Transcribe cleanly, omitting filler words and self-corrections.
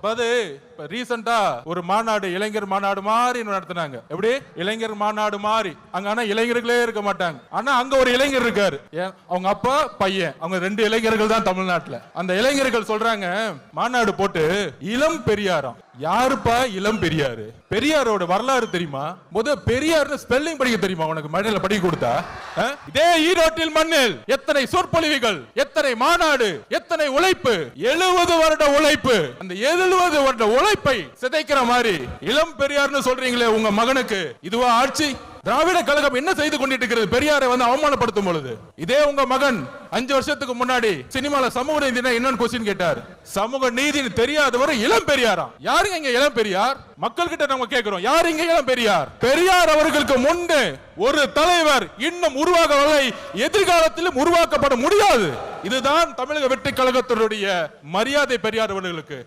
அப்ப ரீசெண்டா ஒரு மாநாடு, இளைஞர் மாநாடு மாதிரி நடத்தினாங்க. எப்படி இளைஞர் மாநாடு மாதிரி. அங்க ஆனா இளைஞர்களே இருக்க மாட்டாங்க. ஆனா அங்க ஒரு இளைஞர் இருக்காரு, அவங்க அப்பா பையன், அவங்க 2 இளைஞர்கள் தான் தமிழ்நாட்டுல. அந்த இளைஞர்கள் சொல்றாங்க, மாநாடு போட்டு இளம் பெரியாராம். யாருப்பா இளம் பெரியாரு? பெரியாரோட வரலாறு தெரியுமா? பெரியார் ஸ்பெல்லிங் படிக்க தெரியுமா உனக்கு? மழையில படிக்க கொடுத்தா? இதே ஈரோட்டில் மண்ணில் எத்தனை சொற்பொழிவுகள், எத்தனை மாநாடு, எத்தனை உழைப்பு, 70 வருட உழைப்பு. அந்த 70 வருட உழைப்பை சிதைக்கிற மாதிரி இளம் பெரியார்னு சொல்றீங்களே உங்க மகனுக்கு, இதுவா ஆட்சி? திராவிட கழகம் என்ன செய்து கொண்டிருக்கிறது? பெரியாரை அவமானப்படுத்தும் பொழுது இதே உங்க மகன் 5 வருஷத்துக்கு முன்னாடி சினிமால சமூக நீதினா என்னன்னு கொஸ்டின் கேட்டார். சமூக நீதி தெரியாதவர் இளம் பெரியாரா? யாருங்க இங்க இளம் பெரியார்? மக்கள் கிட்ட நம்ம கேட்கிறோம், யார் இங்க இளம் பெரியார்? பெரியார் அவர்களுக்கு முன்பு ஒரு தலைவர் இன்னும் உருவாகவில்லை, எதிர்காலத்திலும் உருவாக்கப்பட முடியாது. இதுதான் தமிழக வெற்றி கழகத்தினுடைய மரியாதை பெரியார் அவர்களுக்கு.